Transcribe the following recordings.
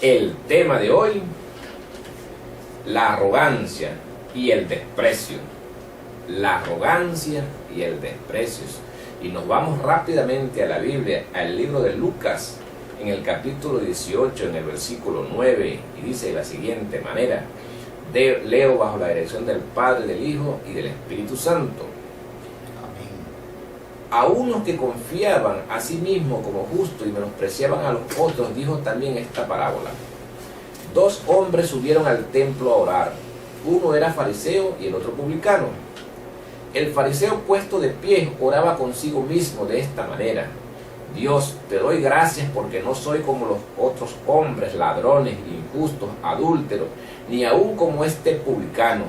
El tema de hoy, la arrogancia y el desprecio. La arrogancia y el desprecio. Y nos vamos rápidamente a la Biblia, al libro de Lucas, en el capítulo 18, en el versículo 9, y dice de la siguiente manera: leo bajo la dirección del Padre, del Hijo y del Espíritu Santo. A unos que confiaban a sí mismos como justos y menospreciaban a los otros, dijo también esta parábola. Dos hombres subieron al templo a orar. Uno era fariseo y el otro publicano. El fariseo, puesto de pie, oraba consigo mismo de esta manera: Dios, te doy gracias porque no soy como los otros hombres, ladrones, injustos, adúlteros, ni aun como este publicano.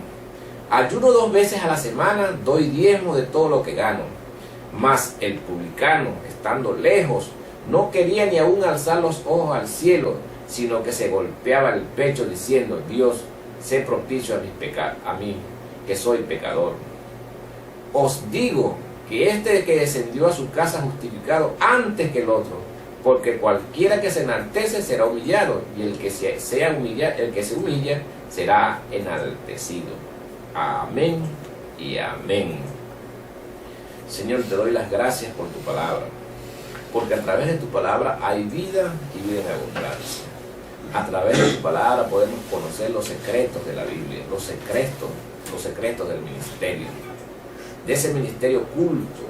Ayuno 2 veces a la semana, doy diezmo de todo lo que gano. Mas el publicano, estando lejos, no quería ni aún alzar los ojos al cielo, sino que se golpeaba el pecho diciendo: Dios, sé propicio a mis pecados, a mí, que soy pecador. Os digo que este que descendió a su casa justificado antes que el otro, porque cualquiera que se enaltece será humillado, y el que se humilla será enaltecido. Amén y amén. Señor, te doy las gracias por tu palabra, porque a través de tu palabra hay vida y vida en abundancia. A través de tu palabra podemos conocer los secretos de la Biblia, los secretos del ministerio, de ese ministerio oculto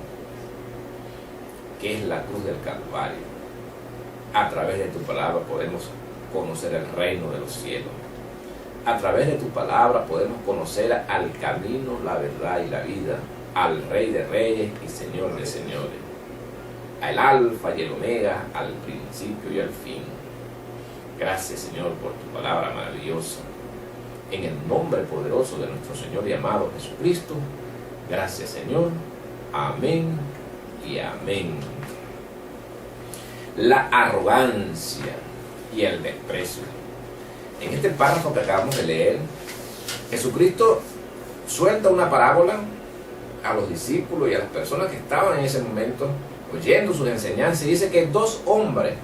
que es la cruz del Calvario. A través de tu palabra podemos conocer el reino de los cielos. A través de tu palabra podemos conocer al camino, la verdad y la vida, al Rey de Reyes y Señor de Señores, al Alfa y el Omega, al principio y al fin. Gracias, Señor, por tu palabra maravillosa. En el nombre poderoso de nuestro Señor y amado Jesucristo, gracias, Señor. Amén y amén. La arrogancia y el desprecio. En este párrafo que acabamos de leer, Jesucristo suelta una parábola a los discípulos y a las personas que estaban en ese momento oyendo sus enseñanzas, y dice que 2 hombres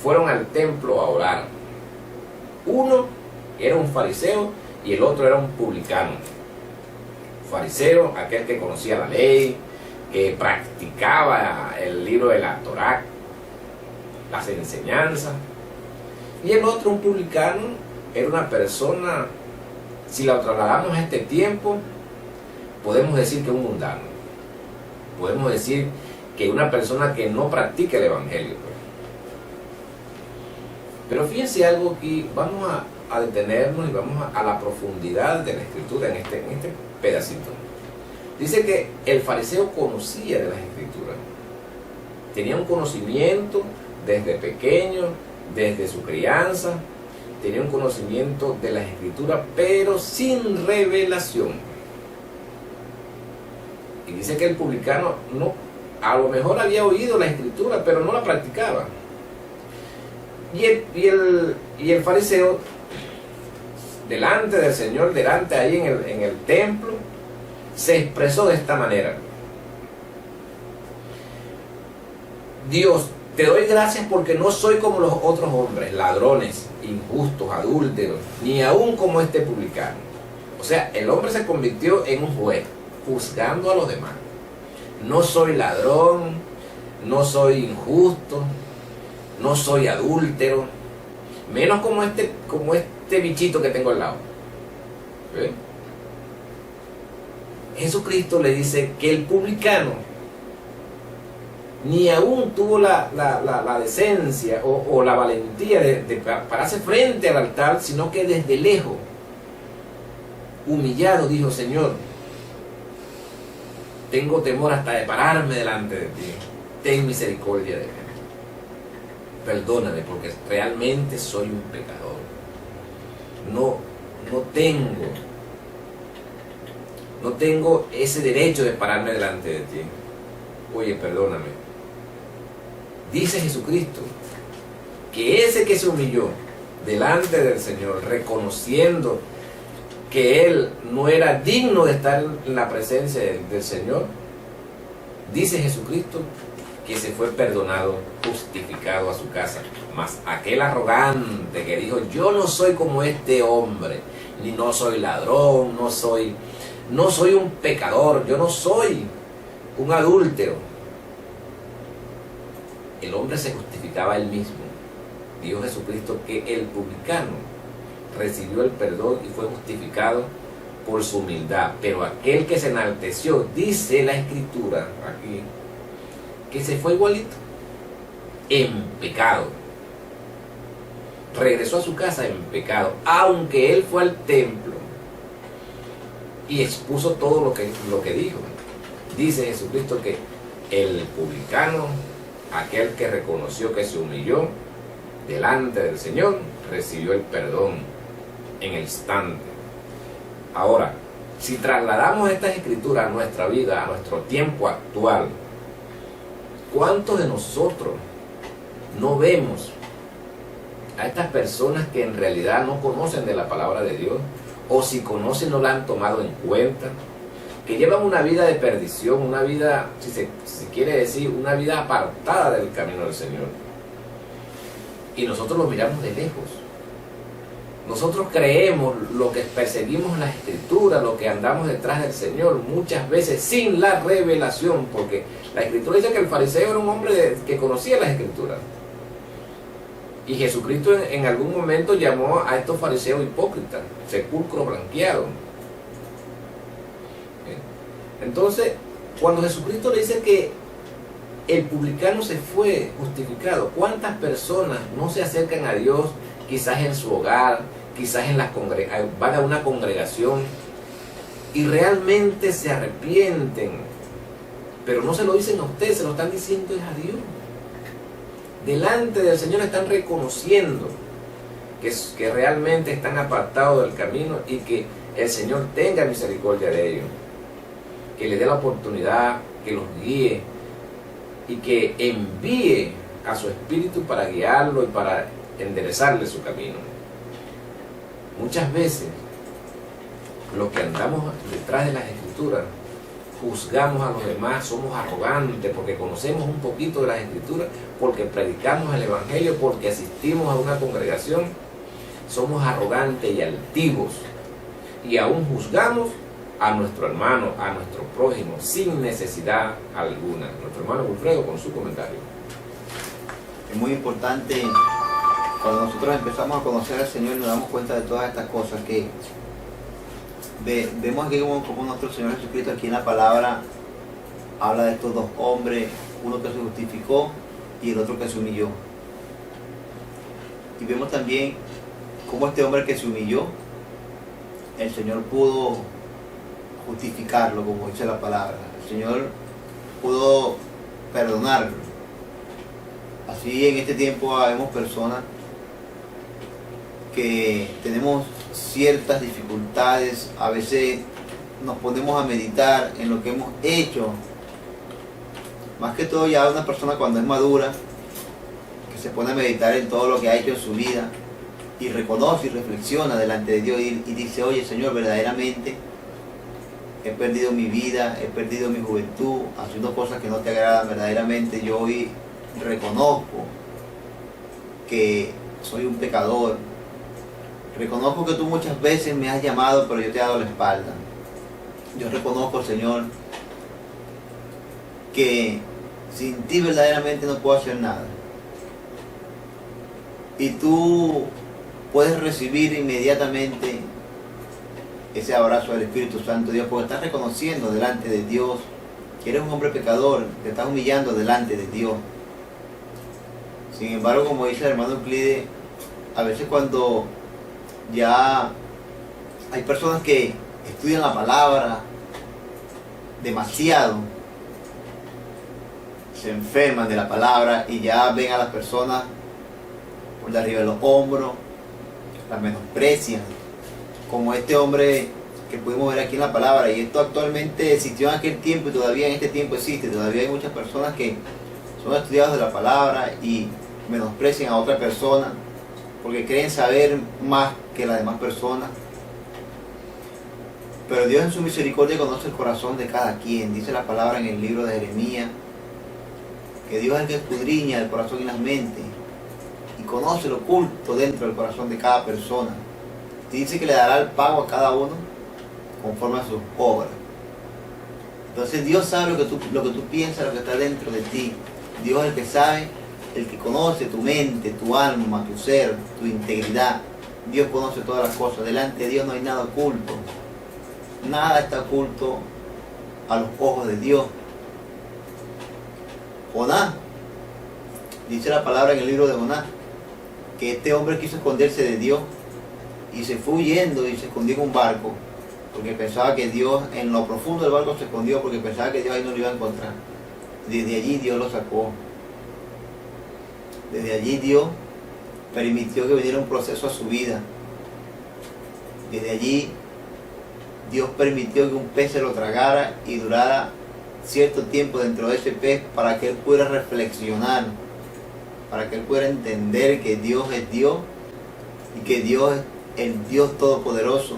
fueron al templo a orar. Uno era un fariseo y el otro era un publicano. Fariseo, aquel que conocía la ley, que practicaba el libro de la Torá, las enseñanzas. Y el otro, un publicano, era una persona, si la trasladamos a este tiempo, podemos decir que un mundano. Podemos decir que una persona que no practica el evangelio. Pero fíjense algo aquí, vamos a detenernos y vamos a la profundidad de la escritura en este pedacito. Dice que el fariseo conocía de las escrituras. Tenía un conocimiento desde pequeño, desde su crianza. Tenía un conocimiento de las escrituras, pero sin revelación. Y dice que el publicano no, a lo mejor había oído la escritura, pero no la practicaba. Y el fariseo, delante del Señor, delante ahí en el templo, se expresó de esta manera: Dios, te doy gracias porque no soy como los otros hombres, ladrones, injustos, adúlteros, ni aún como este publicano. O sea, el hombre se convirtió en un juez, juzgando a los demás. No soy ladrón, no soy injusto, no soy adúltero, menos como este bichito que tengo al lado. ¿Ve? Jesucristo le dice que el publicano ni aún tuvo la decencia o la valentía de pararse frente al altar, sino que desde lejos, humillado, dijo: Señor, tengo temor hasta de pararme delante de ti, ten misericordia de mí, perdóname porque realmente soy un pecador, no tengo ese derecho de pararme delante de ti, oye, perdóname. Dice Jesucristo que ese que se humilló delante del Señor, reconociendo que él no era digno de estar en la presencia del Señor, dice Jesucristo que se fue perdonado, justificado a su casa. Mas aquel arrogante que dijo, yo no soy como este hombre, ni no soy ladrón, no soy un pecador, yo no soy un adúltero. El hombre se justificaba él mismo. Dijo Jesucristo que el publicano recibió el perdón y fue justificado por su humildad. Pero aquel que se enalteció, dice la Escritura aquí, que se fue igualito, en pecado. Regresó a su casa en pecado, aunque él fue al templo y expuso todo lo que dijo. Dice Jesucristo que el publicano, aquel que reconoció que se humilló delante del Señor, recibió el perdón en el instante. Ahora, si trasladamos estas escrituras a nuestra vida, a nuestro tiempo actual, ¿cuántos de nosotros no vemos a estas personas que en realidad no conocen de la palabra de Dios, o si conocen no la han tomado en cuenta, que llevan una vida de perdición, una vida, si se quiere decir, una vida apartada del camino del Señor? Y nosotros los miramos de lejos. Nosotros creemos lo que perseguimos la Escritura, lo que andamos detrás del Señor, muchas veces sin la revelación, porque la Escritura dice que el fariseo era un hombre que conocía las Escrituras. Y Jesucristo en algún momento llamó a estos fariseos hipócritas, sepulcro blanqueado. Entonces, cuando Jesucristo le dice que el publicano se fue justificado, ¿cuántas personas no se acercan a Dios, quizás en su hogar, quizás van a una congregación y realmente se arrepienten, pero no se lo dicen a usted, se lo están diciendo es a Dios? Delante del Señor están reconociendo que realmente están apartados del camino y que el Señor tenga misericordia de ellos, que les dé la oportunidad, que los guíe y que envíe a su Espíritu para guiarlo y para enderezarle su camino. Muchas veces los que andamos detrás de las Escrituras juzgamos a los demás, somos arrogantes porque conocemos un poquito de las Escrituras, porque predicamos el Evangelio, porque asistimos a una congregación, somos arrogantes y altivos y aún juzgamos a nuestro hermano, a nuestro prójimo, sin necesidad alguna. Nuestro hermano Wilfredo con su comentario. Es muy importante cuando nosotros empezamos a conocer al Señor y nos damos cuenta de todas estas cosas que vemos aquí como nuestro Señor Jesucristo aquí en la palabra habla de estos dos hombres, uno que se justificó y el otro que se humilló. Y vemos también cómo este hombre que se humilló, el Señor pudo justificarlo, como dice la palabra. El Señor pudo perdonarlo. Así en este tiempo vemos personas que tenemos ciertas dificultades, a veces nos ponemos a meditar en lo que hemos hecho. Más que todo ya una persona cuando es madura, que se pone a meditar en todo lo que ha hecho en su vida y reconoce y reflexiona delante de Dios y dice, oye Señor, verdaderamente he perdido mi vida, he perdido mi juventud, haciendo cosas que no te agradan. Verdaderamente yo hoy reconozco que soy un pecador. Reconozco que tú muchas veces me has llamado, pero yo te he dado la espalda. Yo reconozco, Señor, que sin ti verdaderamente no puedo hacer nada. Y tú puedes recibir inmediatamente ese abrazo del Espíritu Santo, Dios, porque estás reconociendo delante de Dios que eres un hombre pecador, te estás humillando delante de Dios. Sin embargo, como dice el hermano Euclides, a veces cuando ya hay personas que estudian la palabra demasiado, se enferman de la palabra y ya ven a las personas por de arriba de los hombros, las menosprecian, como este hombre que pudimos ver aquí en la palabra. Y esto actualmente existió en aquel tiempo y todavía en este tiempo existe. Todavía hay muchas personas que son estudiados de la palabra y menosprecian a otra persona porque creen saber más que las demás personas. Pero Dios en su misericordia conoce el corazón de cada quien. Dice la palabra en el libro de Jeremías que Dios es el que escudriña el corazón y las mentes y conoce lo oculto dentro del corazón de cada persona. Y dice que le dará el pago a cada uno conforme a sus obras. Entonces Dios sabe lo que tú piensas, lo que está dentro de ti. Dios es el que sabe, el que conoce tu mente, tu alma, tu ser, tu integridad. Dios conoce todas las cosas. Delante de Dios no hay nada oculto. Nada está oculto a los ojos de Dios. Jonás, dice la palabra en el libro de Jonás, que este hombre quiso esconderse de Dios y se fue huyendo y se escondió en un barco, porque pensaba que Dios, en lo profundo del barco se escondió porque pensaba que Dios ahí no lo iba a encontrar. Desde allí Dios lo sacó. Desde allí Dios permitió que viniera un proceso a su vida. Desde allí Dios permitió que un pez se lo tragara y durara cierto tiempo dentro de ese pez para que él pudiera reflexionar, para que él pudiera entender que Dios es Dios y que Dios es el Dios Todopoderoso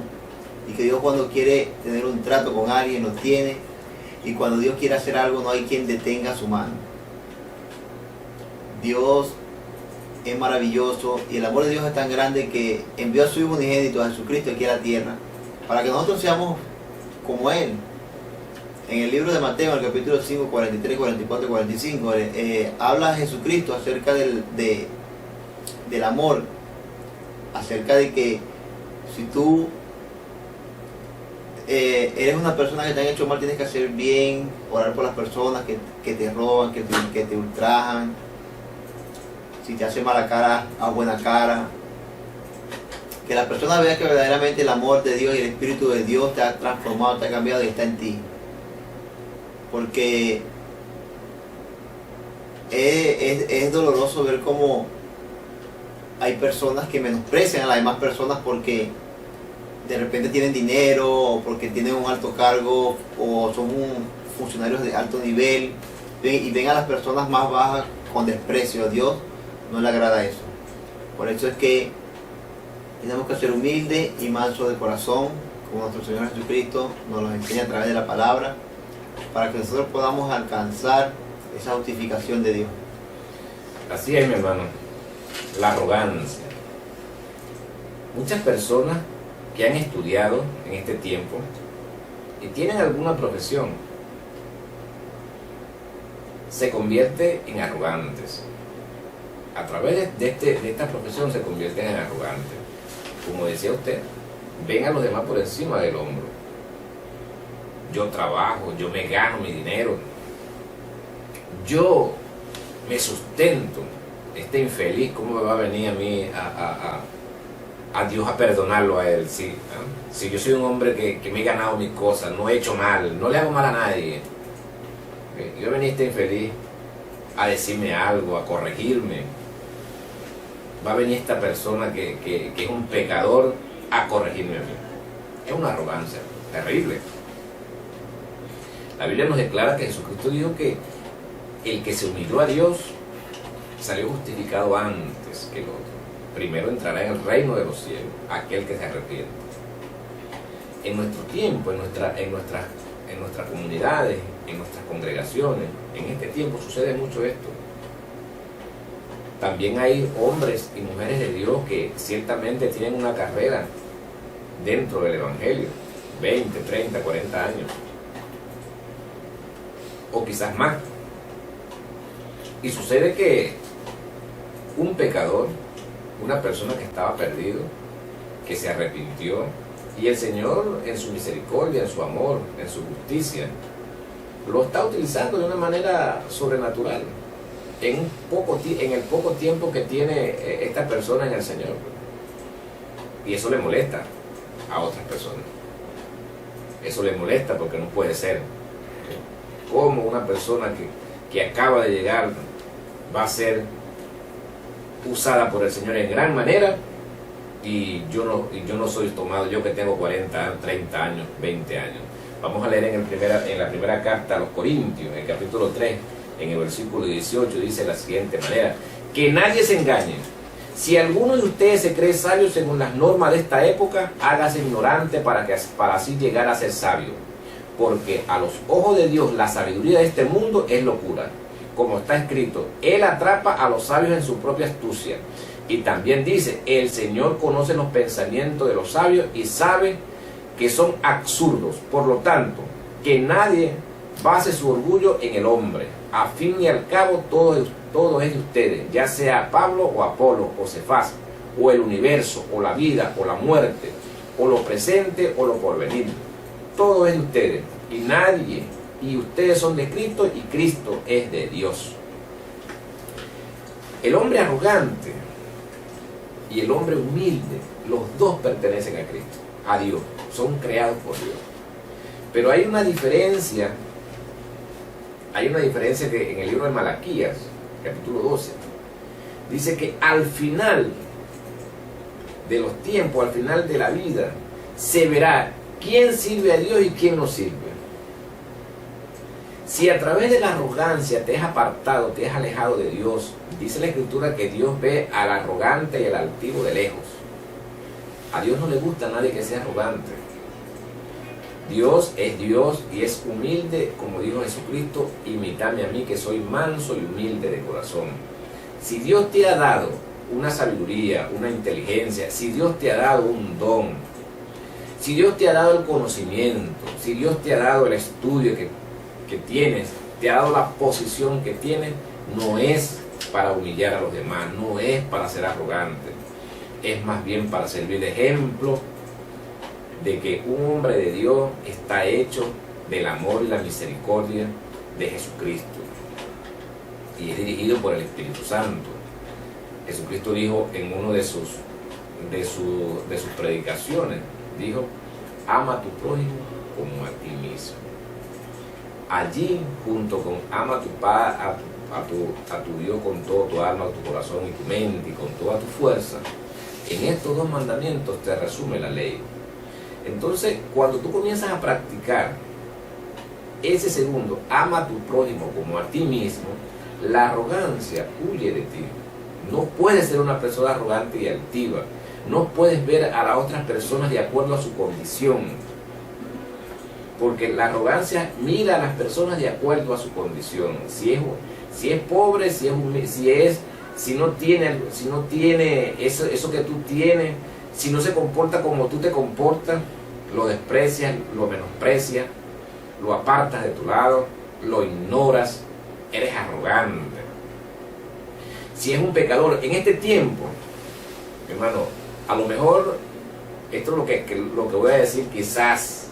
y que Dios cuando quiere tener un trato con alguien lo tiene y cuando Dios quiere hacer algo no hay quien detenga su mano. Dios es maravilloso y el amor de Dios es tan grande que envió a su Hijo unigénito, a Jesucristo, aquí a la tierra para que nosotros seamos como Él. En el libro de Mateo, en el capítulo 5, 43, 44, 45, habla Jesucristo acerca del amor, acerca de que si tú eres una persona que te han hecho mal, tienes que hacer bien, orar por las personas que te roban, que te ultrajan. Si te hace mala cara, haz buena cara. Que la persona vea que verdaderamente el amor de Dios y el Espíritu de Dios te ha transformado, te ha cambiado y está en ti. Porque es doloroso ver cómo hay personas que menosprecian a las demás personas porque de repente tienen dinero o porque tienen un alto cargo o son funcionarios de alto nivel y ven a las personas más bajas con desprecio. A Dios no le agrada eso. Por eso es que tenemos que ser humildes y mansos de corazón, como nuestro Señor Jesucristo nos lo enseña a través de la palabra, para que nosotros podamos alcanzar esa justificación de Dios. Así es, mi hermano, la arrogancia. Muchas personas que han estudiado en este tiempo y tienen alguna profesión se convierten en arrogantes. A través de esta profesión se convierten en arrogantes. Como decía usted, ven a los demás por encima del hombro. Yo trabajo, yo me gano mi dinero, yo me sustento. Este infeliz, ¿cómo me va a venir a mí a Dios a perdonarlo a él? Si yo soy un hombre que me he ganado mis cosas, no he hecho mal, no le hago mal a nadie. Yo venía este infeliz a decirme algo, a corregirme. Va a venir esta persona que es un pecador a corregirme a mí. Es una arrogancia terrible. La Biblia nos declara que Jesucristo dijo que el que se humilló a Dios salió justificado antes que el otro. Primero entrará en el reino de los cielos aquel que se arrepiente. En nuestro tiempo, en nuestras comunidades, en nuestras congregaciones, en este tiempo sucede mucho esto. También hay hombres y mujeres de Dios que ciertamente tienen una carrera dentro del Evangelio, 20, 30, 40 años, o quizás más. Y sucede que un pecador, una persona que estaba perdido, que se arrepintió, y el Señor en su misericordia, en su amor, en su justicia, lo está utilizando de una manera sobrenatural. En el poco tiempo que tiene esta persona en el Señor. Y eso le molesta a otras personas. Eso le molesta porque no puede ser. ¿Cómo una persona que acaba de llegar va a ser usada por el Señor en gran manera y yo no soy tomado, yo que tengo 40, 30 años, 20 años? Vamos a leer en la primera carta a los Corintios, en el capítulo 3, en el versículo 18, dice de la siguiente manera: que nadie se engañe. Si alguno de ustedes se cree sabio según las normas de esta época, hágase ignorante para así llegar a ser sabio. Porque a los ojos de Dios la sabiduría de este mundo es locura, como está escrito, Él atrapa a los sabios en su propia astucia. Y también dice, el Señor conoce los pensamientos de los sabios y sabe que son absurdos. Por lo tanto, que nadie base su orgullo en el hombre. A fin y al cabo, todo es de ustedes, ya sea Pablo o Apolo o Cefas, o el universo, o la vida, o la muerte, o lo presente, o lo porvenir. Todo es de ustedes, y ustedes son de Cristo, y Cristo es de Dios. El hombre arrogante y el hombre humilde, los dos pertenecen a Cristo, a Dios, son creados por Dios. Pero hay una diferencia que en el libro de Malaquías, capítulo 12, dice que al final de los tiempos, al final de la vida, se verá quién sirve a Dios y quién no sirve. Si a través de la arrogancia te has apartado, te has alejado de Dios, dice la Escritura que Dios ve al arrogante y al altivo de lejos. A Dios no le gusta a nadie que sea arrogante. Dios es Dios y es humilde, como dijo Jesucristo, imitadme a mí que soy manso y humilde de corazón. Si Dios te ha dado una sabiduría, una inteligencia, si Dios te ha dado un don, si Dios te ha dado el conocimiento, si Dios te ha dado el estudio que tienes, te ha dado la posición que tienes, no es para humillar a los demás, no es para ser arrogante, es más bien para servir de ejemplo de que un hombre de Dios está hecho del amor y la misericordia de Jesucristo y es dirigido por el Espíritu Santo. Jesucristo dijo en uno de sus predicaciones, dijo, ama a tu prójimo como a ti mismo. Allí, junto con ama a tu Dios con todo tu alma, tu corazón y tu mente y con toda tu fuerza, en estos dos mandamientos te resume la ley. Entonces, cuando tú comienzas a practicar ese segundo, ama a tu prójimo como a ti mismo, la arrogancia huye de ti. No puedes ser una persona arrogante y altiva. No puedes ver a las otras personas de acuerdo a su condición. Porque la arrogancia mira a las personas de acuerdo a su condición. Si es pobre, si no tiene eso que tú tienes, si no se comporta como tú te comportas, lo desprecias, lo menosprecias, lo apartas de tu lado, lo ignoras, eres arrogante. Si es un pecador, en este tiempo, hermano, a lo mejor, esto es lo que voy a decir, quizás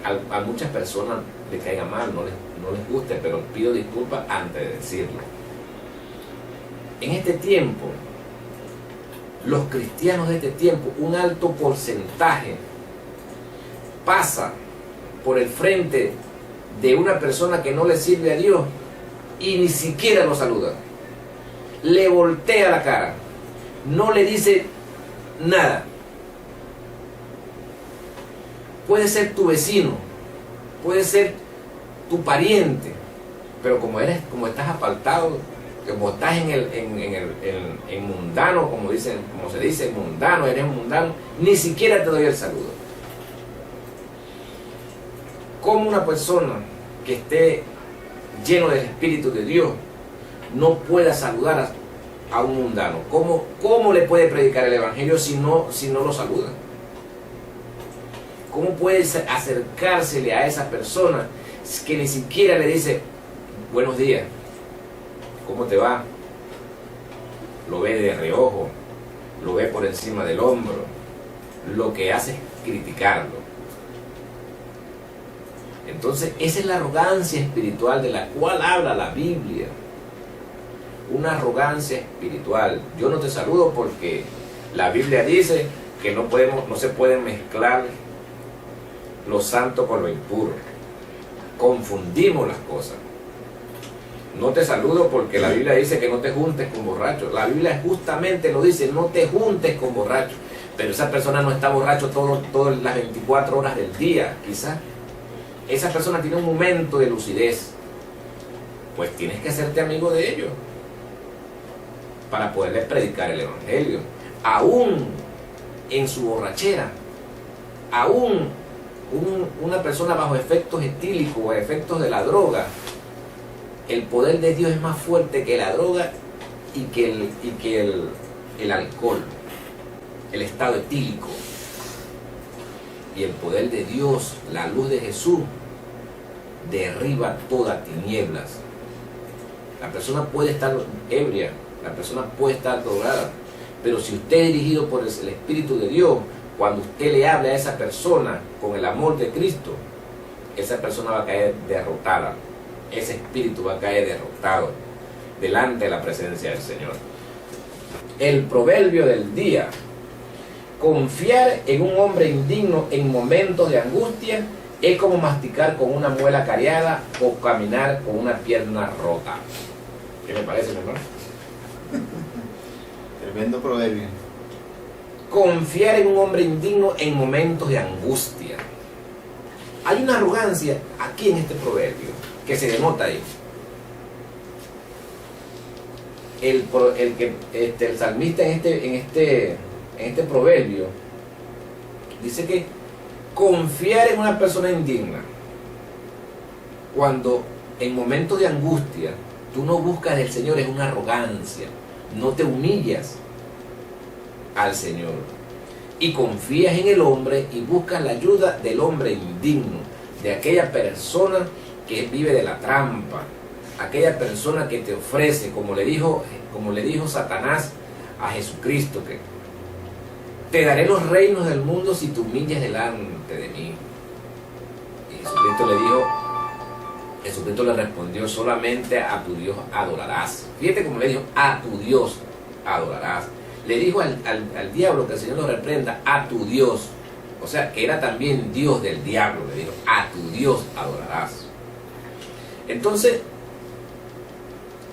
a muchas personas les caiga mal, no les guste, pero pido disculpas antes de decirlo. En este tiempo, los cristianos de este tiempo, un alto porcentaje pasa por el frente de una persona que no le sirve a Dios y ni siquiera lo saluda. Le voltea la cara, no le dice nada. Puede ser tu vecino, puede ser tu pariente, pero como estás apartado, como estás en mundano, como se dice, mundano, eres mundano, ni siquiera te doy el saludo. ¿Cómo una persona que esté lleno del Espíritu de Dios no pueda saludar a un mundano? ¿Cómo le puede predicar el Evangelio si no lo saluda? ¿Cómo puede acercársele a esa persona que ni siquiera le dice buenos días, cómo te va? Lo ve de reojo, lo ve por encima del hombro, lo que hace es criticarlo. Entonces, esa es la arrogancia espiritual de la cual habla la Biblia. Una arrogancia espiritual. Yo no te saludo porque la Biblia dice que no se pueden mezclar lo santo con lo impuro. Confundimos las cosas. No te saludo porque la Biblia dice que no te juntes con borrachos. La Biblia justamente lo dice, no te juntes con borrachos. Pero esa persona no está borracho todas las 24 horas del día, quizás. Esa persona tiene un momento de lucidez. Pues tienes que hacerte amigo de ellos para poderles predicar el Evangelio. Aún en su borrachera, aún una persona bajo efectos etílicos o efectos de la droga, El poder de Dios es más fuerte que la droga y que el alcohol, el estado etílico. Y el poder de Dios, la luz de Jesús, derriba todas tinieblas. La persona puede estar ebria, la persona puede estar drogada, pero si usted es dirigido por el Espíritu de Dios, cuando usted le habla a esa persona con el amor de Cristo, esa persona va a caer derrotada. Ese espíritu va a caer derrotado delante de la presencia del Señor. El proverbio del día: confiar en un hombre indigno en momentos de angustia es como masticar con una muela cariada o caminar con una pierna rota. ¿Qué me parece, mi hermano? Tremendo proverbio. Confiar en un hombre indigno en momentos de angustia. Hay una arrogancia aquí en este proverbio que se denota ahí. El salmista en este proverbio dice que confiar en una persona indigna, cuando en momentos de angustia tú no buscas del Señor, es una arrogancia. No te humillas al Señor y confías en el hombre y buscas la ayuda del hombre indigno, de aquella persona que vive de la trampa, aquella persona que te ofrece, como le dijo Satanás a Jesucristo, que te daré los reinos del mundo si te humillas delante de mí. Y Jesucristo le respondió: solamente a tu Dios adorarás. Fíjate cómo le dijo: a tu Dios adorarás. Le dijo al diablo, que el Señor lo reprenda, a tu Dios. O sea, que era también Dios del diablo. Le dijo: a tu Dios adorarás. Entonces,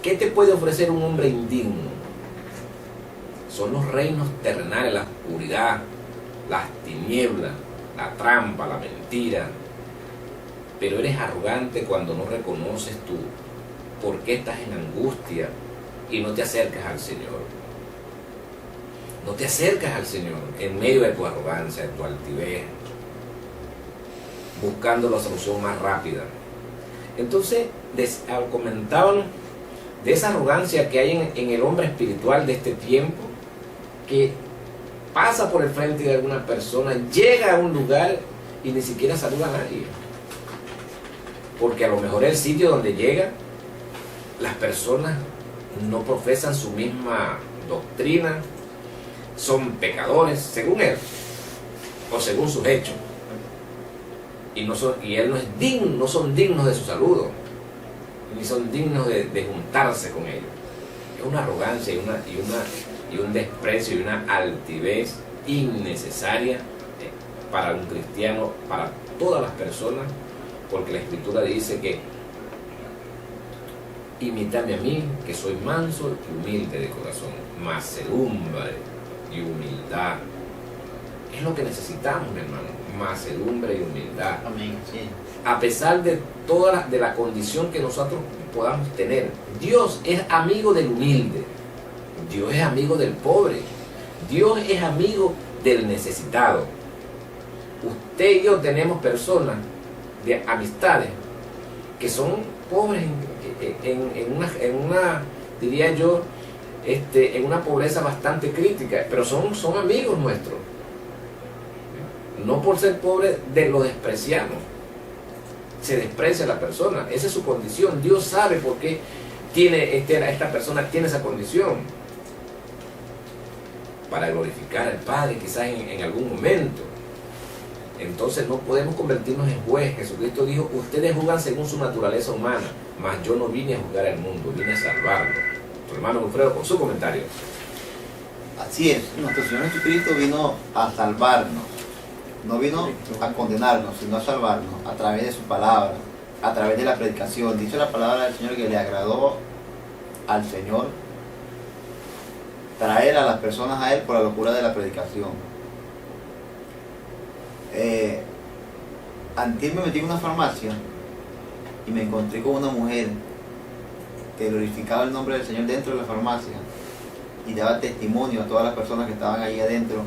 ¿qué te puede ofrecer un hombre indigno? Son los reinos terrenales, la oscuridad, las tinieblas, la trampa, la mentira. Pero eres arrogante cuando no reconoces tú por qué estás en angustia y no te acercas al Señor. No te acercas al Señor en medio de tu arrogancia, de tu altivez, buscando la solución más rápida. Entonces, comentaban de esa arrogancia que hay en el hombre espiritual de este tiempo, que pasa por el frente de alguna persona, llega a un lugar y ni siquiera saluda a nadie. Porque a lo mejor el sitio donde llega, las personas no profesan su misma doctrina, son pecadores según él o según sus hechos, y él no es digno, no son dignos de su saludo, ni son dignos de juntarse con ellos. Es una arrogancia y un desprecio y una altivez innecesaria para un cristiano, para todas las personas, porque la Escritura dice que imitadme a mí, que soy manso y humilde de corazón. Mansedumbre y humildad es lo que necesitamos, mi hermano. Mansedumbre y humildad. Amén, sí. A pesar de toda la condición que nosotros podamos tener, Dios es amigo del humilde, Dios es amigo del pobre, Dios es amigo del necesitado. Usted y yo tenemos personas de amistades que son pobres en una diría yo, en una pobreza bastante crítica, pero son amigos nuestros. No por ser pobres lo despreciamos, se desprecia a la persona, esa es su condición. Dios sabe por qué esta persona tiene esa condición, para glorificar al Padre quizás en algún momento. Entonces no podemos convertirnos en juez. Jesucristo dijo: ustedes juzgan según su naturaleza humana, mas yo no vine a juzgar al mundo, vine a salvarlo. Tu hermano Wilfredo, con su comentario. Así es, nuestro Señor Jesucristo vino a salvarnos, no vino a condenarnos, sino a salvarnos a través de su palabra, a través de la predicación. Dice la palabra del Señor que le agradó al Señor traer a las personas a Él por la locura de la predicación. Antes me metí en una farmacia y me encontré con una mujer que glorificaba el nombre del Señor dentro de la farmacia y daba testimonio a todas las personas que estaban ahí adentro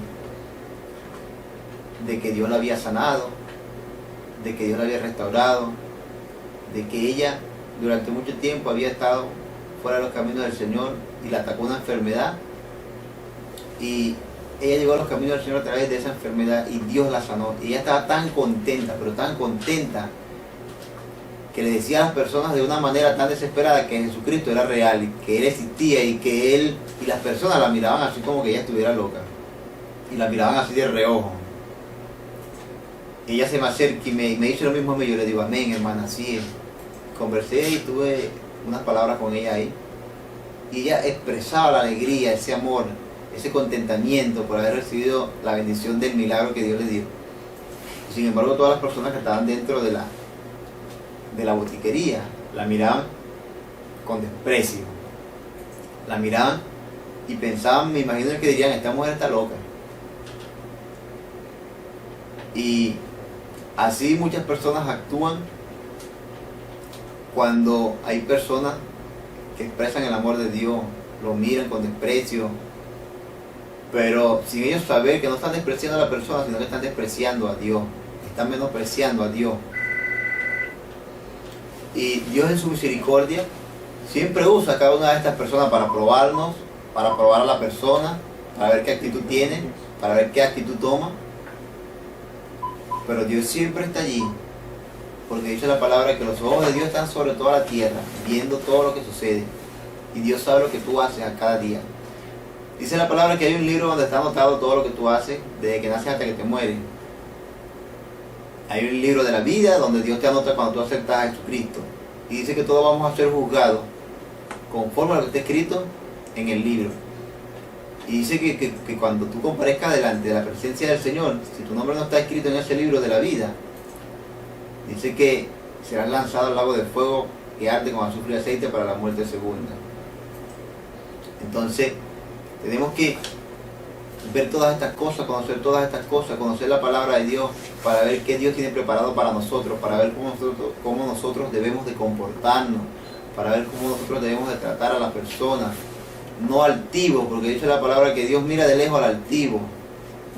de que Dios la había sanado, de que Dios la había restaurado, de que ella durante mucho tiempo había estado fuera de los caminos del Señor y la atacó una enfermedad. Y ella llegó a los caminos del Señor a través de esa enfermedad y Dios la sanó. Y ella estaba tan contenta, pero tan contenta, que le decía a las personas de una manera tan desesperada que Jesucristo era real y que Él existía y que Él, y las personas la miraban así como que ella estuviera loca. Y la miraban así de reojo. Y ella se me acerca y me dice lo mismo a mí. Yo le digo, amén, hermana, sí. Conversé y tuve unas palabras con ella ahí. Y ella expresaba la alegría, ese amor, ese contentamiento por haber recibido la bendición del milagro que Dios le dio. Sin embargo, todas las personas que estaban dentro de la botiquería la miraban con desprecio. La miraban y pensaban, me imagino que dirían, esta mujer está loca. Y así muchas personas actúan cuando hay personas que expresan el amor de Dios, lo miran con desprecio, pero sin ellos saber que no están despreciando a la persona, sino que están despreciando a Dios, están menospreciando a Dios. Y Dios en su misericordia siempre usa a cada una de estas personas para probarnos, para probar a la persona, para ver qué actitud tiene, para ver qué actitud toma. Pero Dios siempre está allí, porque dice la palabra que los ojos de Dios están sobre toda la tierra, viendo todo lo que sucede. Y Dios sabe lo que tú haces a cada día. Dice la palabra que hay un libro donde está anotado todo lo que tú haces, desde que naces hasta que te mueres. Hay un libro de la vida donde Dios te anota cuando tú aceptas a Jesucristo. Y dice que todos vamos a ser juzgados conforme a lo que está escrito en el libro. Y dice que cuando tú comparezcas delante de la presencia del Señor, si tu nombre no está escrito en ese libro de la vida, dice que serás lanzado al lago de fuego que arde con azufre y aceite para la muerte segunda. Entonces, tenemos que ver todas estas cosas, conocer todas estas cosas, conocer la palabra de Dios, para ver qué Dios tiene preparado para nosotros, para ver cómo nosotros debemos de comportarnos, para ver cómo nosotros debemos de tratar a las personas. No altivo, porque dice la palabra que Dios mira de lejos al altivo.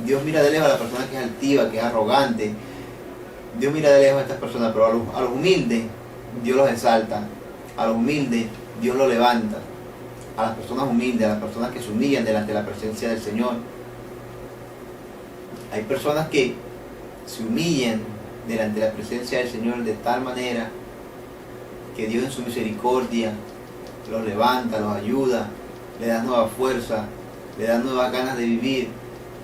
Dios mira de lejos a la persona que es altiva, que es arrogante. Dios mira de lejos a estas personas, pero a los humildes Dios los exalta. A los humildes Dios los levanta. A las personas humildes, a las personas que se humillan delante de la presencia del Señor. Hay personas que se humillan delante de la presencia del Señor de tal manera que Dios en su misericordia los levanta, los ayuda, le da nueva fuerza, le da nuevas ganas de vivir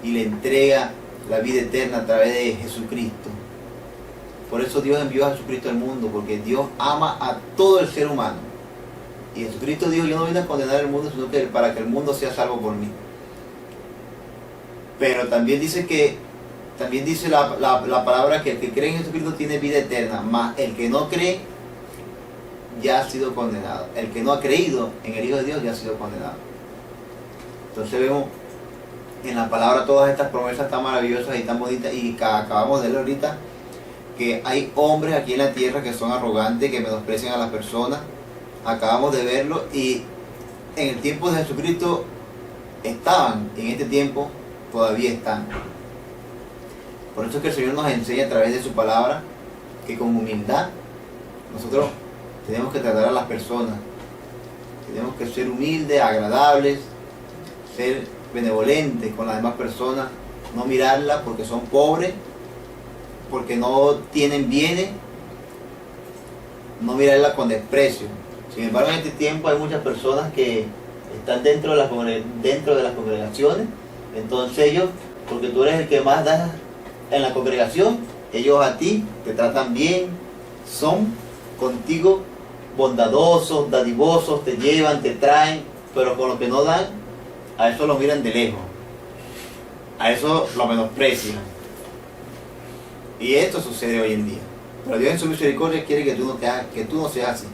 y le entrega la vida eterna a través de Jesucristo. Por eso Dios envió a Jesucristo al mundo, porque Dios ama a todo el ser humano. Y Jesucristo dijo, yo no vine a condenar al mundo, sino que para que el mundo sea salvo por mí. Pero también dice la palabra que el que cree en Jesucristo tiene vida eterna, mas el que no cree ya ha sido condenado. El que no ha creído en el Hijo de Dios ya ha sido condenado. Entonces vemos en la palabra todas estas promesas tan maravillosas y tan bonitas, y que acabamos de leer ahorita, que hay hombres aquí en la tierra que son arrogantes, que menosprecian a las personas. Acabamos de verlo, y en el tiempo de Jesucristo estaban, y en este tiempo todavía están. Por eso es que el Señor nos enseña a través de su palabra que con humildad nosotros tenemos que tratar a las personas. Tenemos que ser humildes, agradables, ser benevolentes con las demás personas, no mirarlas porque son pobres, porque no tienen bienes, no mirarlas con desprecio. Sin embargo, en este tiempo hay muchas personas que están dentro de las congregaciones. Entonces ellos, porque tú eres el que más das en la congregación, ellos a ti te tratan bien, son contigo bondadosos, dadivosos, te llevan, te traen, pero con lo que no dan, a eso lo miran de lejos, a eso lo menosprecian. Y esto sucede hoy en día. Pero Dios en su misericordia quiere que tú no seas así.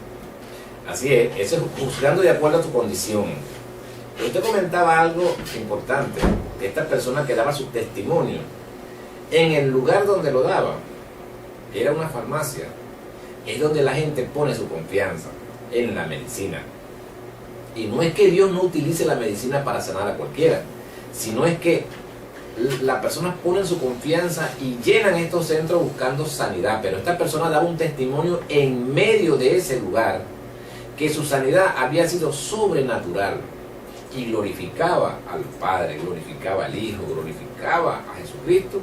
Así es, eso es juzgando de acuerdo a tu condición. Pero usted comentaba algo importante, que esta persona que daba su testimonio, en el lugar donde lo daba, era una farmacia, es donde la gente pone su confianza, en la medicina. Y no es que Dios no utilice la medicina para sanar a cualquiera, sino es que las personas ponen su confianza y llenan estos centros buscando sanidad. Pero esta persona daba un testimonio en medio de ese lugar que su sanidad había sido sobrenatural y glorificaba al Padre, glorificaba al Hijo, glorificaba a Jesucristo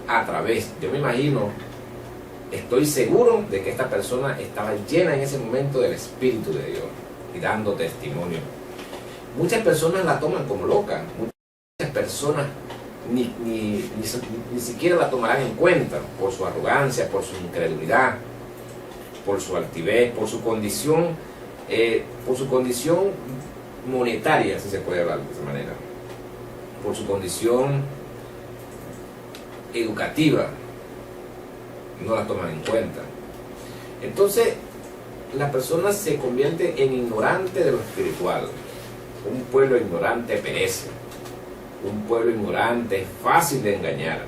a través, yo me imagino, estoy seguro de que esta persona estaba llena en ese momento del Espíritu de Dios y dando testimonio. Muchas personas la toman como loca, muchas personas ni siquiera la tomarán en cuenta por su arrogancia, por su incredulidad, por su altivez, por su condición monetaria, si se puede hablar de esa manera, por su condición educativa, no la toman en cuenta. Entonces, la persona se convierte en ignorante de lo espiritual. Un pueblo ignorante perece. Un pueblo ignorante es fácil de engañar.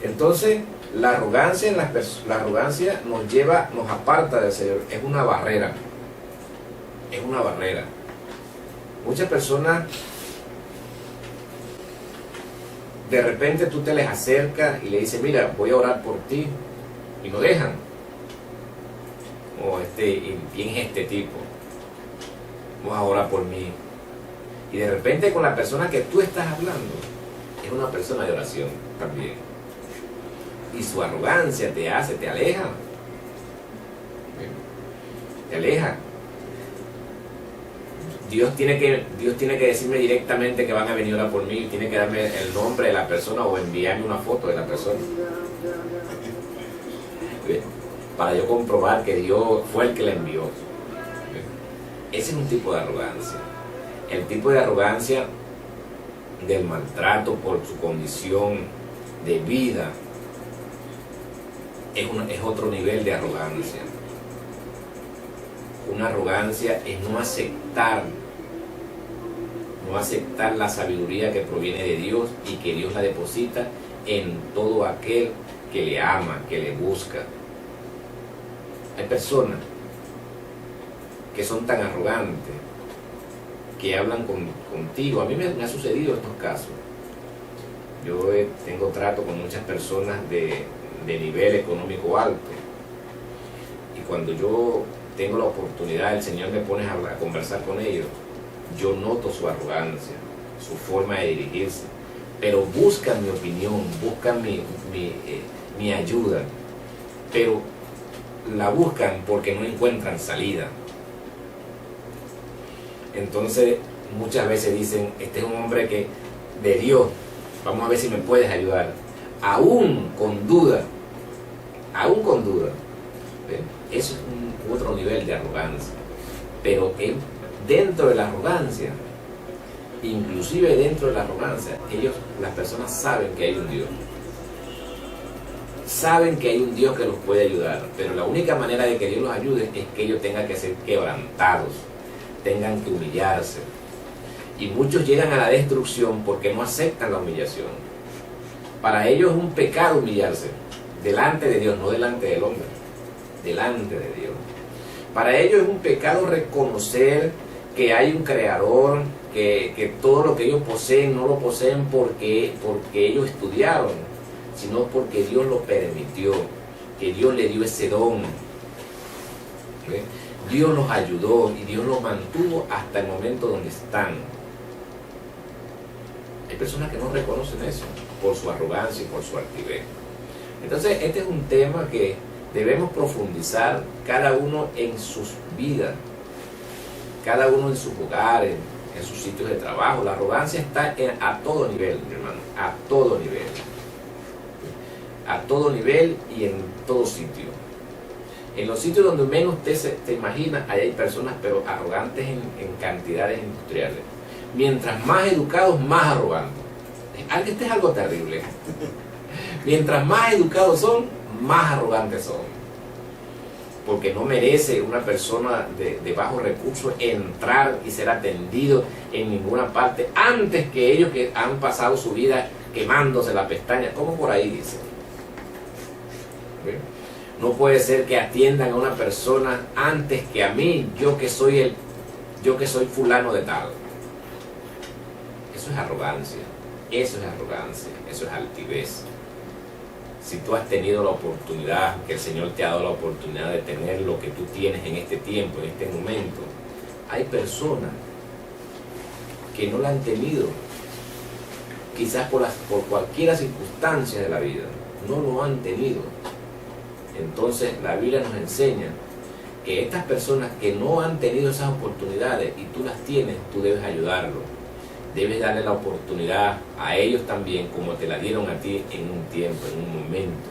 Entonces, la arrogancia nos aparta del Señor, es una barrera. Es una barrera. Muchas personas, de repente tú te les acercas y le dices, mira, voy a orar por ti, y no dejan. ¿Quién es este tipo? Vamos a orar por mí. Y de repente con la persona que tú estás hablando, es una persona de oración también. Y su arrogancia te aleja. Te aleja. Dios tiene que decirme directamente que van a venir a orar por mí, tiene que darme el nombre de la persona o enviarme una foto de la persona para yo comprobar que Dios fue el que la envió. Ese es un tipo de arrogancia. El tipo de arrogancia del maltrato por su condición de vida es otro nivel de arrogancia. Una arrogancia es no aceptar la sabiduría que proviene de Dios y que Dios la deposita en todo aquel que le ama, que le busca. Hay personas que son tan arrogantes que hablan contigo. A mí me ha sucedido estos casos. Yo tengo trato con muchas personas de nivel económico alto, y cuando yo tengo la oportunidad, el Señor me pone a conversar con ellos, yo noto su arrogancia, su forma de dirigirse, pero buscan mi opinión, buscan mi ayuda, pero la buscan porque no encuentran salida. Entonces muchas veces dicen, este es un hombre que de Dios, vamos a ver si me puedes ayudar, aún con duda. Eso es otro nivel de arrogancia. Pero dentro de la arrogancia, inclusive dentro de la arrogancia, las personas saben que hay un Dios. Saben que hay un Dios que los puede ayudar, pero la única manera de que Dios los ayude es que ellos tengan que ser quebrantados, tengan que humillarse. Y muchos llegan a la destrucción porque no aceptan la humillación. Para ellos es un pecado humillarse delante de Dios, no delante del hombre, delante de Dios. Para ellos es un pecado reconocer que hay un creador, que todo lo que ellos poseen no lo poseen porque ellos estudiaron, sino porque Dios lo permitió, que Dios le dio ese don. ¿Okay? Dios los ayudó y Dios los mantuvo hasta el momento donde están. Hay personas que no reconocen eso por su arrogancia y por su altivez. Entonces, este es un tema que debemos profundizar cada uno en sus vidas, cada uno en sus hogares, en sus sitios de trabajo. La arrogancia está a todo nivel, mi hermano, a todo nivel. A todo nivel y en todo sitio. En los sitios donde menos te imaginas, ahí hay personas pero arrogantes en cantidades industriales. Mientras más educados, más arrogantes. Este es algo terrible. Mientras más educados son, más arrogantes son. Porque no merece una persona de bajos recursos entrar y ser atendido en ninguna parte antes que ellos que han pasado su vida quemándose la pestaña, como por ahí dice. No puede ser que atiendan a una persona antes que a mí, yo que soy fulano de tal. Eso es arrogancia, eso es altivez. si tú has tenido la oportunidad, que el Señor te ha dado la oportunidad de tener lo que tú tienes en este tiempo, en este momento, hay personas que no la han tenido, quizás por cualquier circunstancia de la vida, no lo han tenido. Entonces la Biblia nos enseña que estas personas que no han tenido esas oportunidades y tú las tienes, tú debes ayudarlos. Debes darle la oportunidad a ellos también, como te la dieron a ti en un tiempo, en un momento.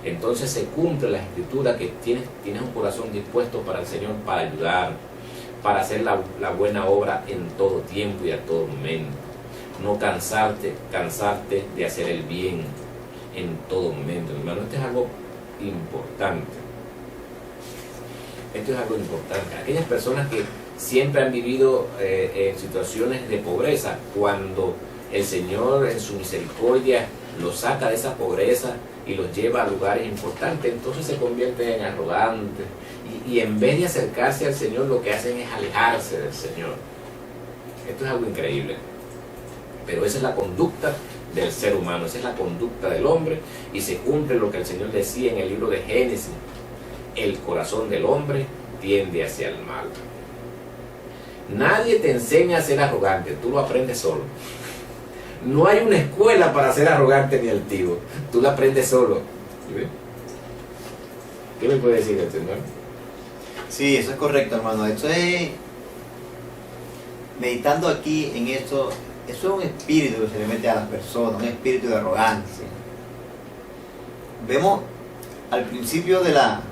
Entonces se cumple la escritura que tienes un corazón dispuesto para el Señor, para ayudar, para hacer la buena obra en todo tiempo y a todo momento. No cansarte de hacer el bien en todo momento. Hermano, esto es algo importante. Esto es algo importante. Aquellas personas que siempre han vivido en situaciones de pobreza, cuando el Señor en su misericordia los saca de esa pobreza y los lleva a lugares importantes, entonces se convierten en arrogantes y en vez de acercarse al Señor, lo que hacen es alejarse del Señor. Esto es algo increíble, pero esa es la conducta del ser humano, esa es la conducta del hombre, y se cumple lo que el Señor decía en el libro de Génesis: el corazón del hombre tiende hacia el mal. Nadie te enseña a ser arrogante, tú lo aprendes solo. No hay una escuela para ser arrogante ni altivo, tú lo aprendes solo. ¿Qué me puede decir el Señor? Sí, eso es correcto, hermano. Eso es, meditando aquí en esto, eso es un espíritu que se le mete a las personas, un espíritu de arrogancia. Vemos al principio de la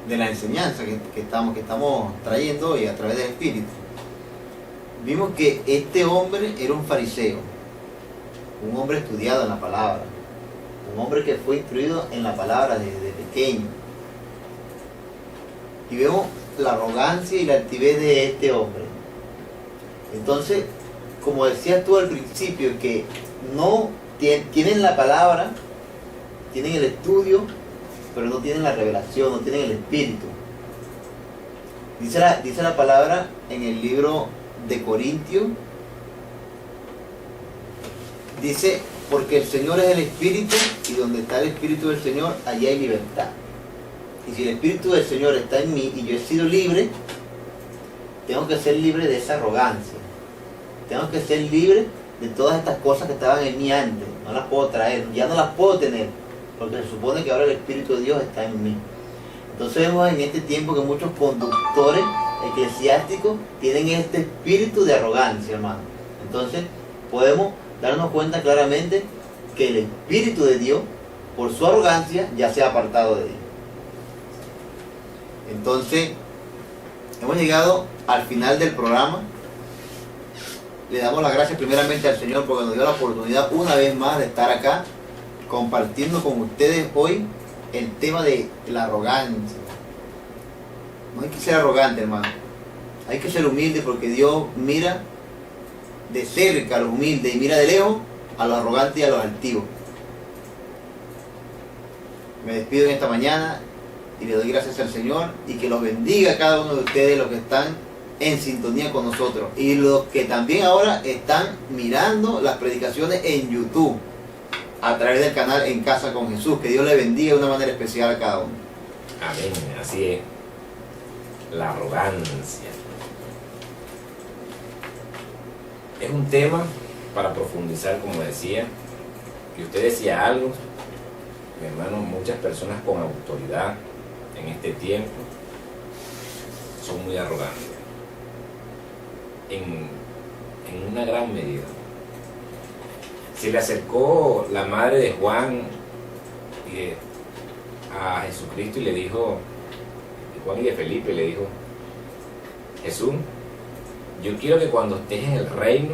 enseñanza que estamos trayendo hoy a través del Espíritu, vimos que este hombre era un fariseo, un hombre estudiado en la palabra, un hombre que fue instruido en la palabra desde pequeño. Y vemos la arrogancia y la altivez de este hombre. Entonces, como decías tú al principio, que no tienen la palabra, tienen el estudio, pero no tienen la revelación, no tienen el Espíritu. Dice la palabra en el libro de Corintios, dice: porque el Señor es el Espíritu, y donde está el Espíritu del Señor, allí hay libertad. Y si el Espíritu del Señor está en mí y yo he sido libre, tengo que ser libre de esa arrogancia, tengo que ser libre de todas estas cosas que estaban en mí antes. No las puedo traer, ya no las puedo tener, porque se supone que ahora el Espíritu de Dios está en mí. Entonces vemos en este tiempo que muchos conductores eclesiásticos tienen este espíritu de arrogancia, hermano. Entonces podemos darnos cuenta claramente que el Espíritu de Dios, por su arrogancia, ya se ha apartado de Dios. Entonces hemos llegado al final del programa. Le damos las gracias primeramente al Señor porque nos dio la oportunidad una vez más de estar acá compartiendo con ustedes hoy el tema de la arrogancia. No hay que ser arrogante, hermano. Hay que ser humilde, porque Dios mira de cerca a los humildes y mira de lejos a los arrogantes y a los altivos. Me despido en esta mañana y le doy gracias al Señor, y que los bendiga a cada uno de ustedes, los que están en sintonía con nosotros y los que también ahora están mirando las predicaciones en YouTube a través del canal En Casa con Jesús. Que Dios le bendiga de una manera especial a cada uno. Amén, así es. La arrogancia es un tema para profundizar, como decía. Y usted decía algo, mi hermano: muchas personas con autoridad en este tiempo son muy arrogantes, en una gran medida. Se le acercó la madre de Juan a Jesucristo y le dijo, Juan y de Felipe, le dijo: Jesús, yo quiero que cuando estés en el reino,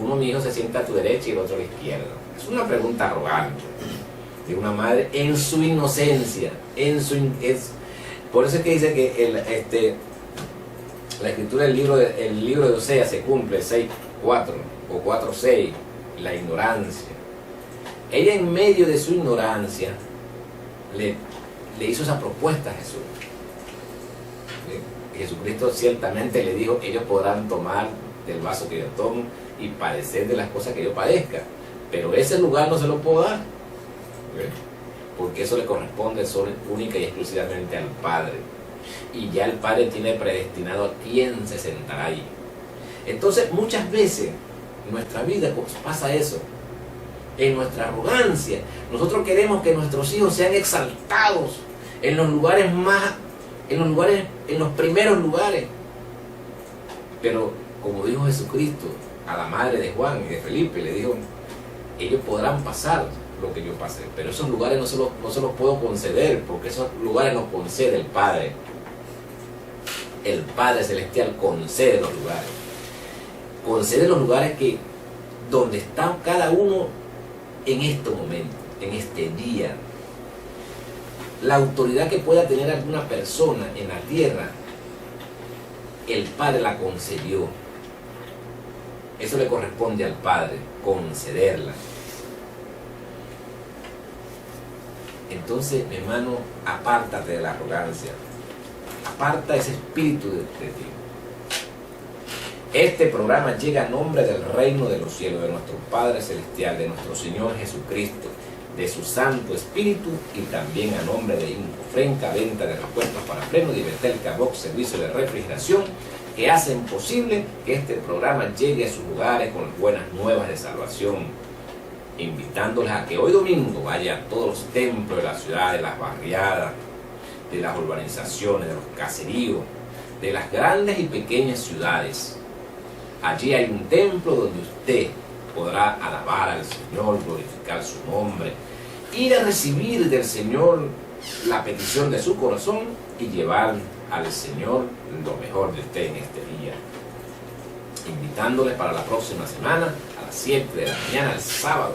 uno de mis hijos se sienta a tu derecha y el otro a la izquierda. Es una pregunta arrogante de una madre en su inocencia, por eso es que dice que la escritura del libro de Oseas se cumple 6:4 o 4:6, la ignorancia. Ella, en medio de su ignorancia, le hizo esa propuesta a Jesús. ¿Sí? Jesucristo ciertamente le dijo: ellos podrán tomar del vaso que yo tomo y padecer de las cosas que yo padezca, pero ese lugar no se lo puedo dar, ¿ves? Porque eso le corresponde solo, única y exclusivamente al Padre. Y ya el Padre tiene predestinado a quién se sentará ahí. Entonces, muchas veces en nuestra vida pasa eso. En nuestra arrogancia, nosotros queremos que nuestros hijos sean exaltados en los lugares más, en los primeros lugares. Pero, como dijo Jesucristo a la madre de Juan y de Felipe, le dijo: ellos podrán pasar lo que yo pasé, pero esos lugares no se los puedo conceder, porque esos lugares los concede el Padre. El Padre Celestial concede los lugares. Concede los lugares que, donde está cada uno en este momento, en este día. La autoridad que pueda tener alguna persona en la tierra, el Padre la concedió. Eso le corresponde al Padre, concederla. Entonces, mi hermano, apártate de la arrogancia. Aparta ese espíritu de ti. Este programa llega a nombre del reino de los cielos, de nuestro Padre Celestial, de nuestro Señor Jesucristo, de su Santo Espíritu, y también a nombre de Infofrenca, venta de repuestos para freno, Divertel Box, servicio de refrigeración, que hacen posible que este programa llegue a sus lugares con las buenas nuevas de salvación, invitándoles a que hoy domingo vaya a todos los templos de la ciudad, de las barriadas, de las urbanizaciones, de los caseríos, de las grandes y pequeñas ciudades. Allí hay un templo donde usted podrá alabar al Señor, glorificar su nombre, ir a recibir del Señor la petición de su corazón y llevar al Señor lo mejor de usted en este día. Invitándoles para la próxima semana a las 7 de la mañana, el sábado,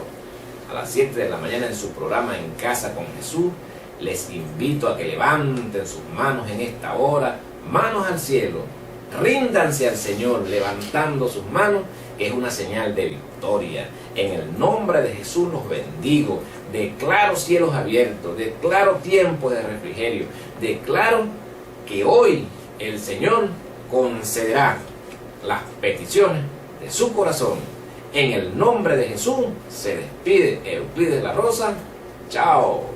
a las 7 de la mañana en su programa En Casa con Jesús. Les invito a que levanten sus manos en esta hora, manos al cielo, ríndanse al Señor levantando sus manos, que es una señal de victoria. En el nombre de Jesús los bendigo, declaro cielos abiertos, declaro tiempo de refrigerio, declaro que hoy el Señor concederá las peticiones de su corazón. En el nombre de Jesús se despide Euclides La Rosa. Chao.